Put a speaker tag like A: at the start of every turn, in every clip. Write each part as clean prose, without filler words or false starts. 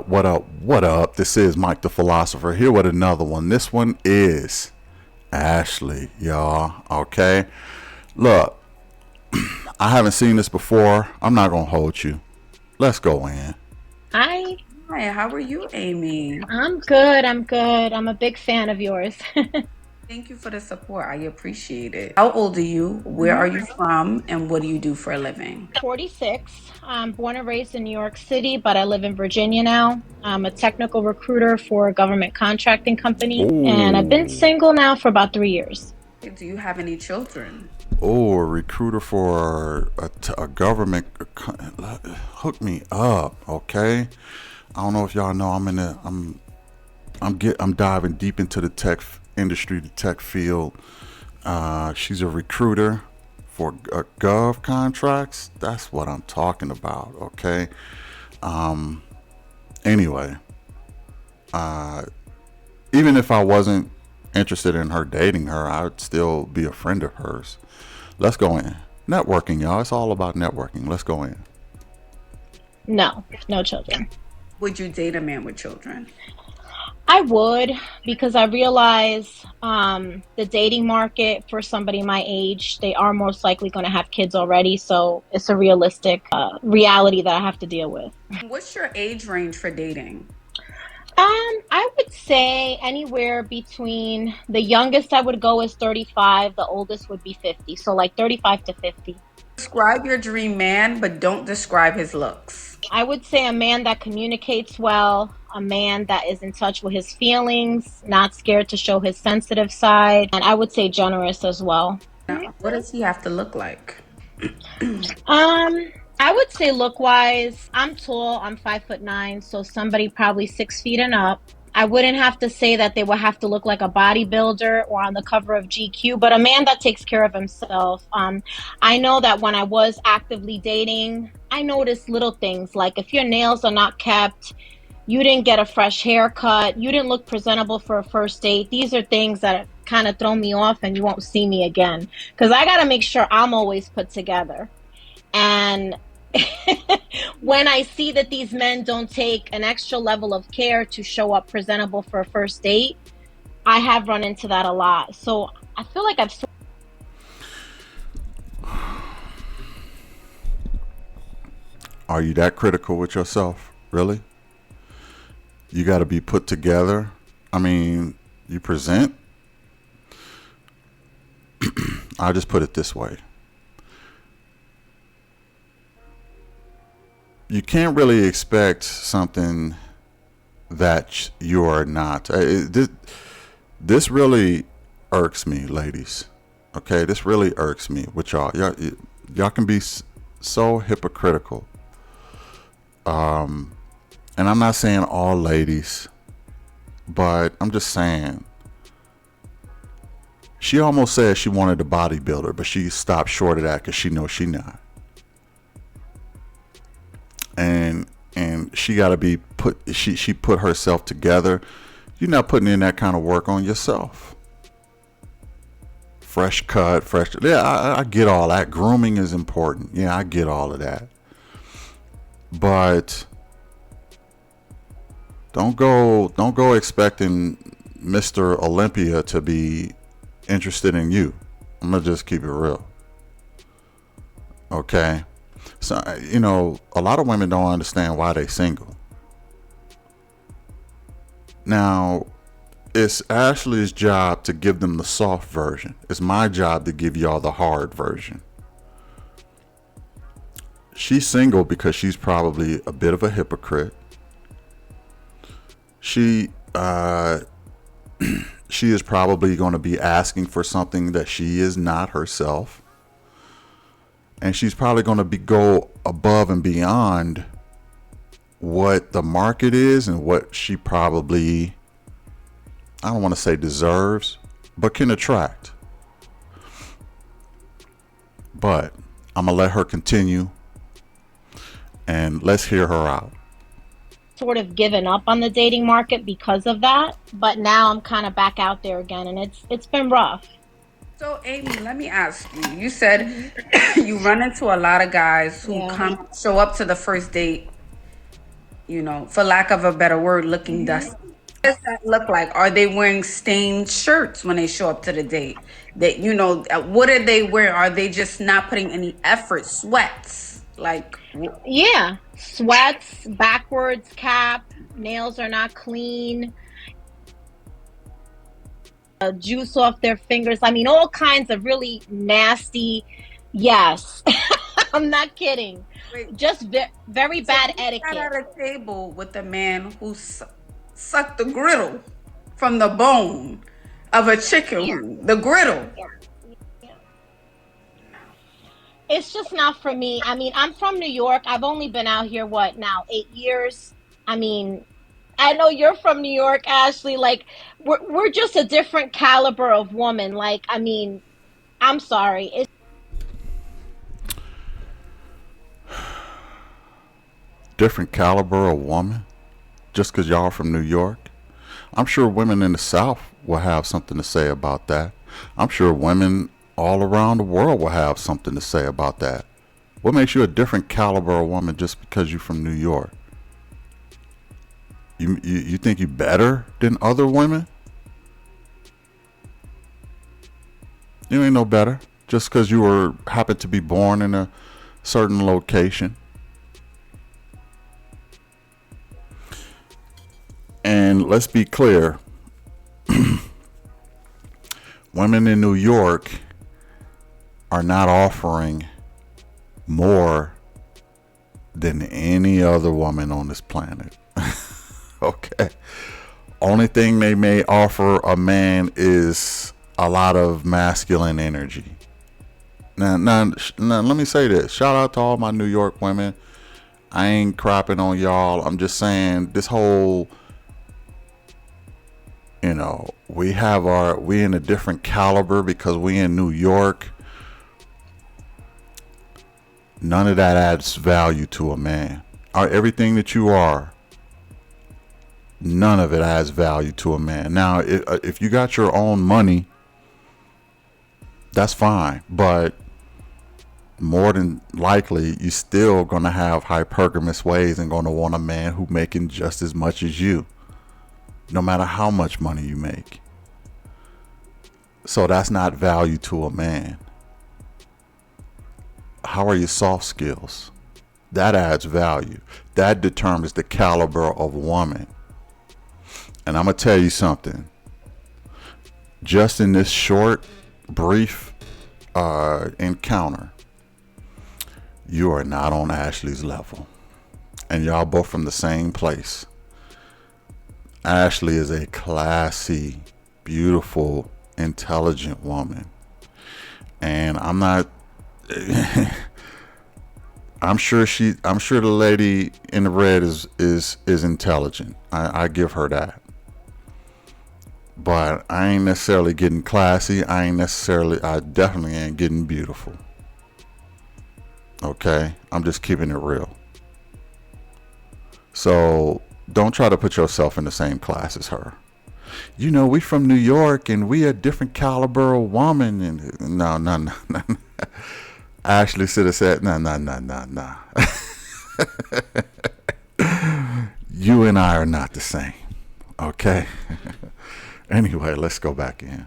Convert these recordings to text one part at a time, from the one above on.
A: What up? What up? This is Mike the Philosopher here with another one. This one is Ashley, y'all. Okay. Look, I haven't seen this before. I'm not going to hold you. Let's go in.
B: Hi,
C: Hi, how are you, Amy?
B: I'm good. I'm good. I'm a big fan of yours.
C: Thank you for the support. I appreciate it. How old are you? Where
B: hmm
C: are you from? And what do you do for a living?
B: 46. I'm born and raised in New York City, but I live in Virginia now. I'm a technical recruiter for a government contracting company, and I've been
A: Oh,
B: single now for about 3 years.
C: Do you have any children?
A: a recruiter for a government. Hook me up, okay? I don't know if y'all know. I'm diving deep into the tech industry, the tech field. She's a recruiter for gov contracts. That's what I'm talking about. Okay. Um. Anyway, uh, even if I wasn't interested in her dating her, I'd still be a friend of hers. Let's go in. Networking, y'all. It's all about networking. Let's go in.
B: No, no children.
C: Would you date a man with children?
B: I would because I realize the dating market for somebody my age, they are most likely going to have kids already. So it's a realistic reality that I have to deal with.
C: What's your age range for dating?
B: I would say anywhere between the youngest I would go is 35, the oldest would be 50. So like 35 to 50.
C: Describe your dream man, but don't describe his looks.
B: I would say a man that communicates well, a man that is in touch with his feelings, not scared to show his sensitive side, and I would say generous as well.
C: Now, what does he have to look like?
B: I would say look wise, I'm tall, I'm 5'9", so somebody probably 6 feet and up. I wouldn't have to say that they would have to look like a bodybuilder or on the cover of GQ, but a man that takes care of himself. I know that when I was actively dating, I noticed little things like if your nails are not kept, you didn't get a fresh haircut, you didn't look presentable for a first date. These are things that kind of throw me off and you won't see me again. Because I got to make sure I'm always put together. And when I see that these men don't take an extra level of care to show up presentable for a first date, I have run into that a lot. So I feel like I've.
A: Are you that critical with yourself? Really? You got to be put together. I mean, you present. I'll just put it this way. You can't really expect something that you are not. This really irks me, ladies. Okay, this really irks me with y'all. Y'all can be so hypocritical. And I'm not saying all ladies, but I'm just saying. She almost said she wanted a bodybuilder, but she stopped short of that because she knows she not. And she got to be put. She put herself together. You're not putting in that kind of work on yourself. Fresh cut, fresh. Yeah, I get all that. Grooming is important. Yeah, I get all of that. But don't go expecting Mr. Olympia to be interested in you. I'm gonna just keep it real. Okay. So a lot of women don't understand why they single. Now, it's Ashley's job to give them the soft version. It's my job to give y'all the hard version. She's single because she's probably a bit of a hypocrite. She she is probably going to be asking for something that she is not herself, and she's probably going to be go above and beyond what the market is and what she probably, I don't want to say deserves, but can attract. But I'm gonna let her continue, and let's hear her out.
B: Sort of given up on the dating market because of that, but now I'm kind of back out there again, and it's been rough.
C: So, Amy, let me ask you. You said
B: hmm
C: you run into a lot of guys who
B: Yeah.
C: come show up to the first date for lack of a better word, looking dusty? What does that look like? Are they wearing stained shirts when they show up to the date? What are they wearing? Are they just not putting any effort? Sweats, like,
B: Yeah, sweats, backwards cap, nails are not clean, juice off their fingers. I mean, all kinds of really nasty. Yes, I'm not kidding.
C: wait.
B: Just very
C: So
B: bad
C: you sat
B: etiquette.
C: at a table with a man who sucked the griddle from the bone of a
B: Yeah,
C: chicken. The griddle.
B: yeah, yeah. It's just not for me. I mean, I'm from New York. I've only been out here, what now, 8 years? I mean, I know you're from New York, Ashley. Like, we're just a different caliber of woman. Like, I mean, I'm sorry. It's
A: Different caliber of woman, just because y'all from New York. I'm sure women in the South will have something to say about that. I'm sure women all around the world will have something to say about that. What makes you a different caliber of woman just because you're from New York? You think you better than other women? You ain't no better just because you were happen to be born in a certain location. And let's be clear, women in New York are not offering more than any other woman on this planet. Okay. Only thing they may offer a man is a lot of masculine energy. Now, let me say this. Shout out to all my New York women. I ain't crapping on y'all. I'm just saying this whole, we in a different caliber because we in New York. None of that adds value to a man. Everything that you are, none of it adds value to a man. Now, if you got your own money, that's fine. But more than likely, you still gonna have hypergamous ways and gonna want a man who making just as much as you, no matter how much money you make. So that's not value to a man. How are your soft skills? That adds value. That determines the caliber of woman. And I'm gonna tell you something. Just in this short, brief encounter, you are not on Ashley's level. And y'all both from the same place. Ashley is a classy, beautiful, intelligent woman. And I'm not I'm sure the lady in the red is intelligent. I give her that. But I ain't necessarily getting classy. I definitely ain't getting beautiful. Okay? I'm just keeping it real. So don't try to put yourself in the same class as her. We from New York and we a different caliber of woman. And no. Ashley should have said, no. You and I are not the same. Okay? Anyway, let's go back in.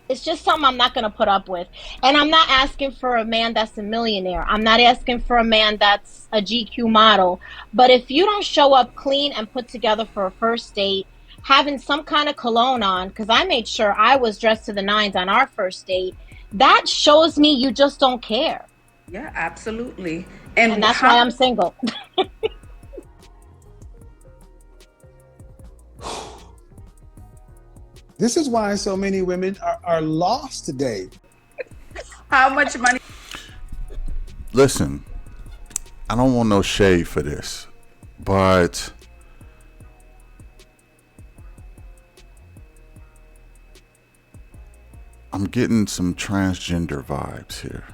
B: it's just something I'm not going to put up with. And I'm not asking for a man that's a millionaire. I'm not asking for a man that's a GQ model. But if you don't show up clean and put together for a first date, having some kind of cologne on, because I made sure I was dressed to the nines on our first date, that shows me you just don't care.
C: Yeah, absolutely.
B: And
C: And
B: that's why
C: how
B: I'm single.
D: This is why so many women are lost today.
C: how much money?
A: Listen, I don't want no shade for this, but I'm getting some transgender vibes here.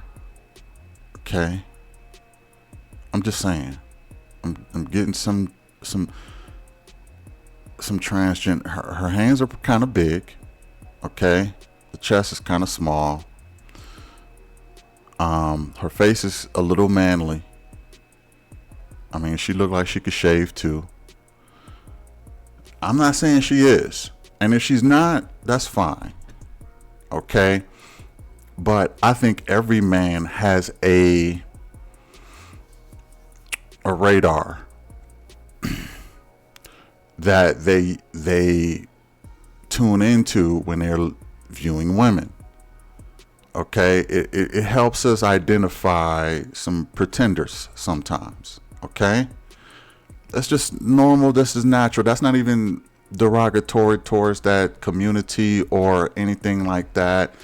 A: Okay? I'm just saying. I'm getting some transgender. Her hands are kind of big. Okay? The chest is kind of small. Her face is a little manly. I mean, she looked like she could shave too. I'm not saying she is. And if she's not, that's fine. Okay? But I think every man has a radar that they tune into when they're viewing women. Okay, it helps us identify some pretenders sometimes. Okay, that's just normal. This is natural. That's not even derogatory towards that community or anything like that.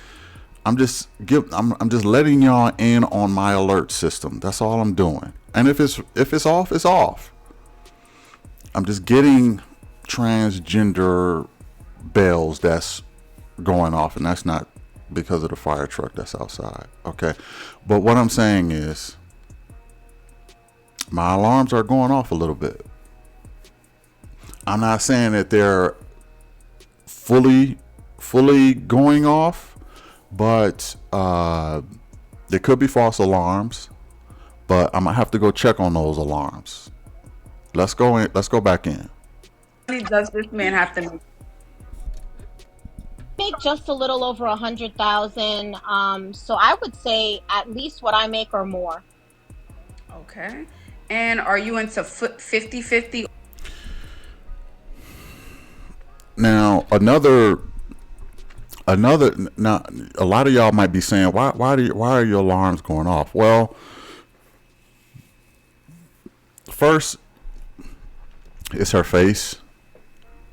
A: I'm just letting y'all in on my alert system. That's all I'm doing. And if it's off, it's off. I'm just getting transgender bells that's going off, and that's not because of the fire truck that's outside. Okay, but what I'm saying is my alarms are going off a little bit. I'm not saying that they're fully going off, but there could be false alarms. But I'm gonna have to go check on those alarms. Let's go in. Let's go back in.
C: How many does this man have to make?
B: Make just a little over 100,000. So I would say at least what I make or more.
C: Okay. And are you into 50-50?
A: Now now a lot of y'all might be saying, why are your alarms going off? Well, first, it's her face,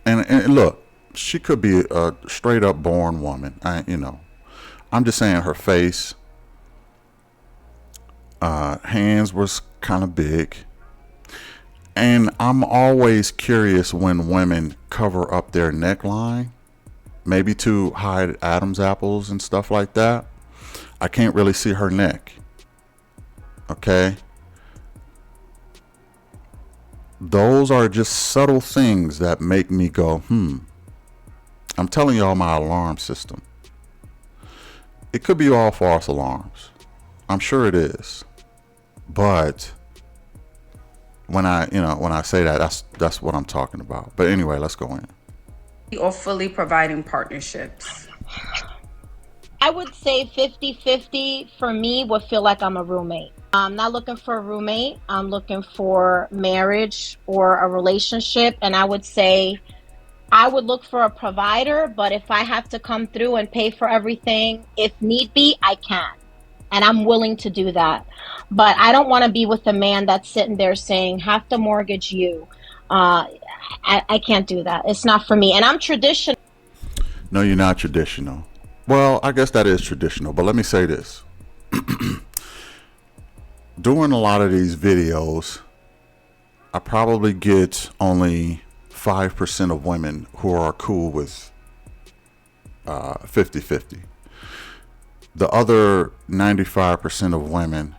A: and look, she could be a straight up born woman. I'm just saying her face. Hands was kind of big, and I'm always curious when women cover up their neckline, maybe to hide Adam's apples and stuff like that. I can't really see her neck. Okay. Those are just subtle things that make me go, I'm telling y'all my alarm system. It could be all false alarms. I'm sure it is. But when I say that, that's what I'm talking about. But anyway, let's go in.
C: Or fully providing partnerships?
B: I would say 50-50 for me would feel like I'm a roommate. I'm not looking for a roommate. I'm looking for marriage or a relationship. And I would say I would look for a provider, but if I have to come through and pay for everything, if need be, I can. And I'm willing to do that. But I don't want to be with a man that's sitting there saying, have to mortgage you. I can't do that. It's not for me. And I'm traditional.
A: No, you're not traditional. Well, I guess that is traditional, but let me say this. Doing a lot of these videos, I probably get only 5% of women who are cool with 50-50. The other 95% of women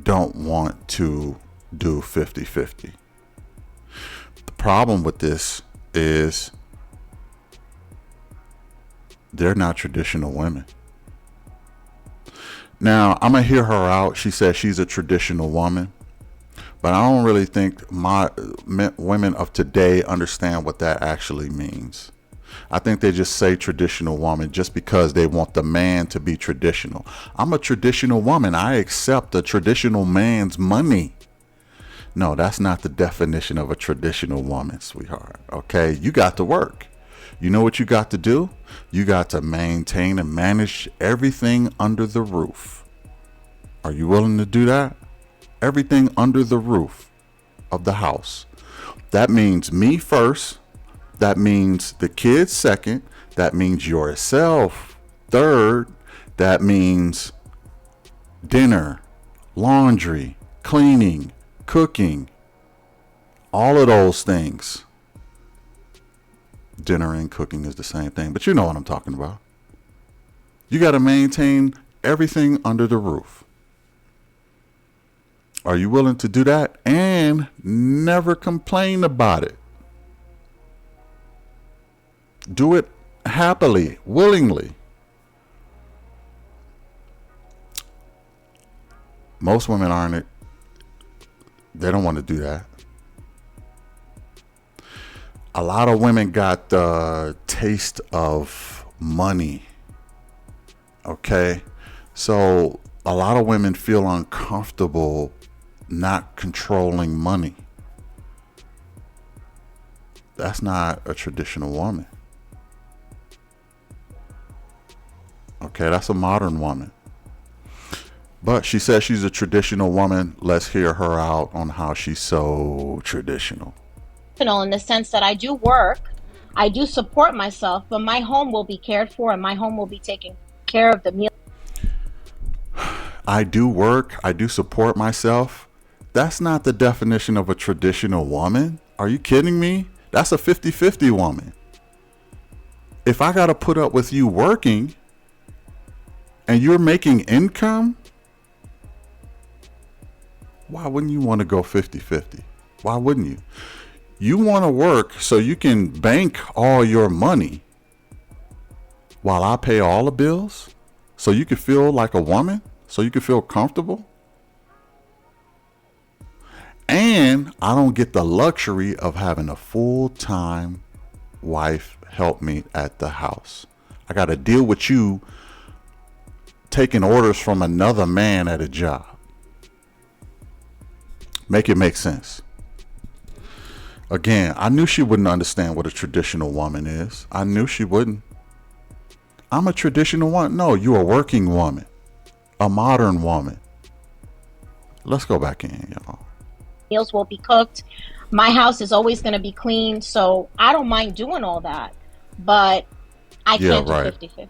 A: don't want to do 50-50. The problem with this is they're not traditional women. Now, I'm going to hear her out. She says she's a traditional woman. But I don't really think women of today understand what that actually means. I think they just say traditional woman just because they want the man to be traditional. I'm a traditional woman. I accept a traditional man's money. No, that's not the definition of a traditional woman, sweetheart. Okay, you got to work. You know what you got to do? You got to maintain and manage everything under the roof. Are you willing to do that? Everything under the roof of the house. That means me first. That means the kids second. That means yourself third. That means dinner, laundry, cleaning, cooking, all of those things. Dinner and cooking is the same thing, but you know what I'm talking about. You got to maintain everything under the roof. Are you willing to do that and never complain about it? Do it happily, willingly. Most women aren't They don't want to do that. A lot of women got the taste of money. Okay. So a lot of women feel uncomfortable not controlling money. That's not a traditional woman. Okay, that's a modern woman. But she says she's a traditional woman. Let's hear her out on how she's so traditional.
B: In the sense that I do work, I do support myself, but my home will be cared for and my home will be taken care of. The meal.
A: I do work, I do support myself. That's not the definition of a traditional woman. Are you kidding me? That's a 50-50 woman. If I got to put up with you working and you're making income, why wouldn't you want to go 50-50? Why wouldn't you? You want to work so you can bank all your money while I pay all the bills so you can feel like a woman, so you can feel comfortable. And I don't get the luxury of having a full-time wife help me at the house. I got to deal with you taking orders from another man at a job. Make it make sense. Again, I knew she wouldn't understand what a traditional woman is. I knew she wouldn't. I'm a traditional woman. No, you're a working woman, a modern woman. Let's go back in, y'all.
B: Meals will be cooked. My house is always going to be clean, so I don't mind doing all that, but I can't do 50-50.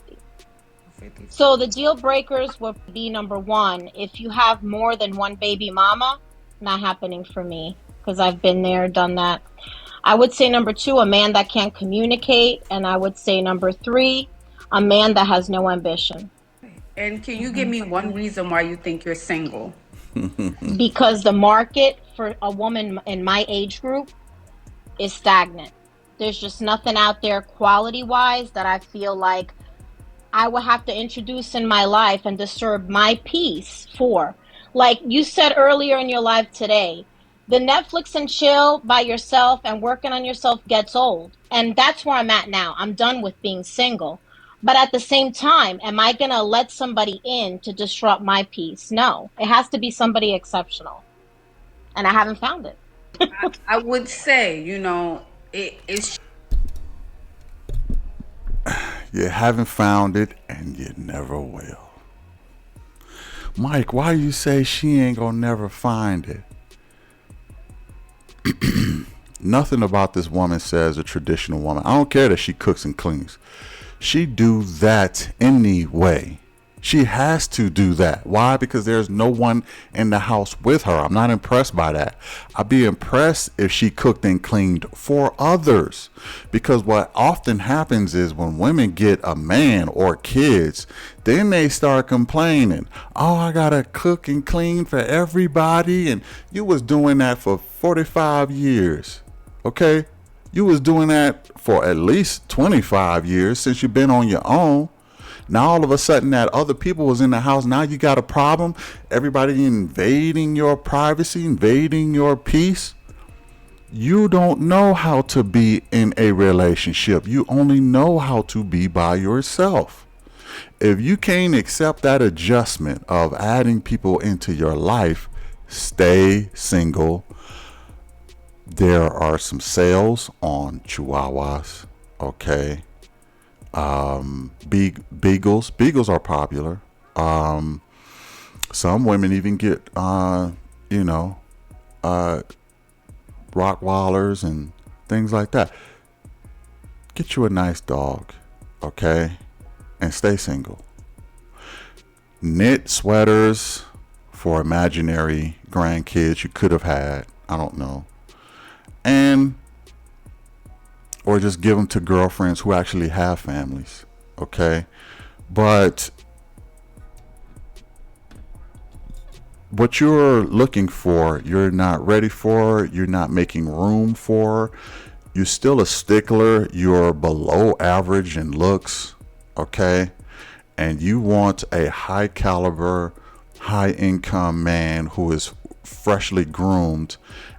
B: So the deal breakers would be, number one, if you have more than one baby mama, not happening for me, because I've been there, done that. I would say number two, a man that can't communicate. And I would say number three, a man that has no ambition.
C: And can you give me one reason why you think you're single?
B: Because the market for a woman in my age group is stagnant. There's just nothing out there quality-wise that I feel like I would have to introduce in my life and disturb my peace for. Like you said earlier in your live today, the Netflix and chill by yourself and working on yourself gets old. And that's where I'm at now. I'm done with being single. But at the same time, am I going to let somebody in to disrupt my peace? No. It has to be somebody exceptional. And I haven't found it.
C: I would say, it's.
A: You haven't found it and you never will. Mike, why you say she ain't gonna never find it? Nothing about this woman says a traditional woman. I don't care that she cooks and cleans. She do that anyway. She has to do that. Why? Because there's no one in the house with her. I'm not impressed by that. I'd be impressed if she cooked and cleaned for others. Because what often happens is when women get a man or kids, then they start complaining. Oh, I gotta cook and clean for everybody. And you was doing that for 45 years. Okay? You was doing that for at least 25 years since you've been on your own. Now all of a sudden that other people was in the house, now you got a problem. Everybody invading your privacy, invading your peace. You don't know how to be in a relationship. You only know how to be by yourself. If you can't accept that adjustment of adding people into your life, stay single. There are some sales on Chihuahuas, okay? Beagles are popular. Some women even get Rottweilers and things like that. Get you a nice dog, okay, and stay single. Knit sweaters for imaginary grandkids you could have had, I don't know, and or just give them to girlfriends who actually have families, okay? But what you're looking for, you're not ready for, you're not making room for, you're still a stickler, you're below average in looks, okay? And you want a high caliber, high income man who is freshly groomed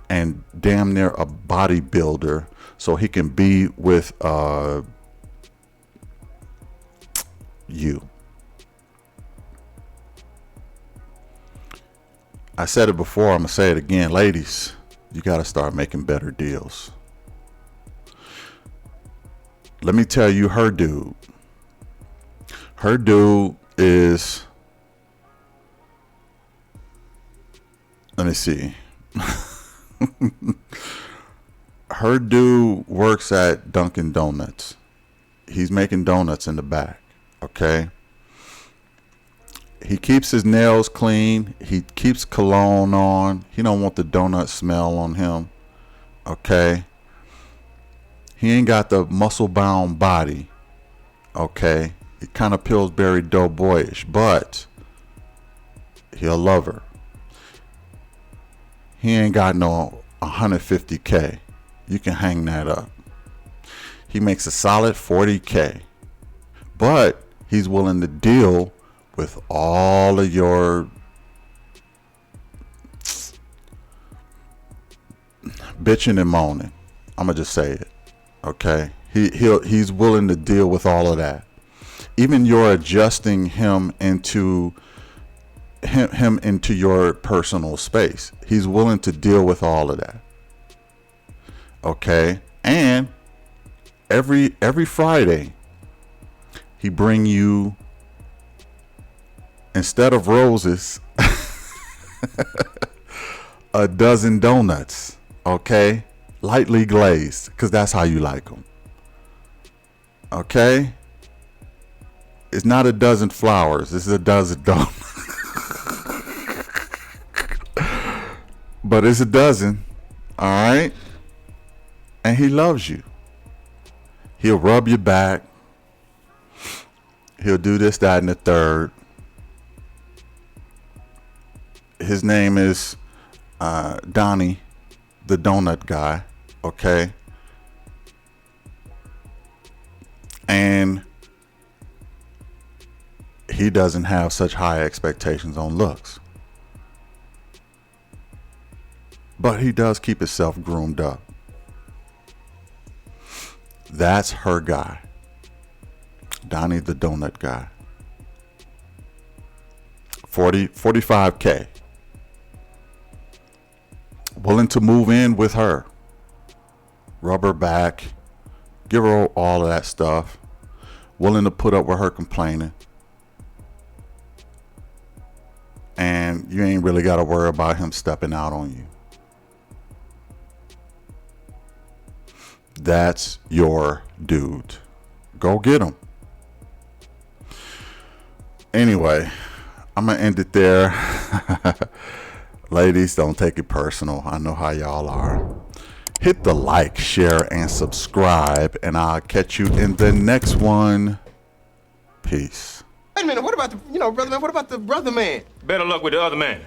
A: and damn near a bodybuilder so he can be with you. I said it before, I'm gonna say it again. Ladies, you gotta start making better deals. Let me tell you her dude. Her dude is, let me see. Her dude works at Dunkin' Donuts. He's making donuts in the back, okay? He keeps his nails clean. He keeps cologne on. He don't want the donut smell on him, okay? He ain't got the muscle-bound body, okay? He kind of Pillsbury Doughboyish, but he'll love her. He ain't got no 150K. You can hang that up. He makes a solid 40K, but he's willing to deal with all of your bitching and moaning. I'm gonna just say it, okay? He's willing to deal with all of that. Even you're adjusting him into your personal space. He's willing to deal with all of that. Okay? And every Friday he bring you, instead of roses, a dozen donuts, okay? Lightly glazed, because that's how you like them. Okay? It's not a dozen flowers. This is a dozen donuts. But it's a dozen, all right? And he loves you. He'll rub your back. He'll do this, that, and the third. His name is Donnie, the donut guy, okay? And he doesn't have such high expectations on looks. But he does keep himself groomed up. That's her guy. Donnie the donut guy. 45K. Willing to move in with her. Rub her back. Give her all of that stuff. Willing to put up with her complaining. And you ain't really got to worry about him stepping out on you. That's your dude. Go get him. Anyway, I'm going to end it there. Ladies, don't take it personal. I know how y'all are. Hit the like, share, and subscribe, and I'll catch you in the next one. Peace.
E: Wait a minute, what about the, brother man? What about the brother man?
F: Better luck with the other man.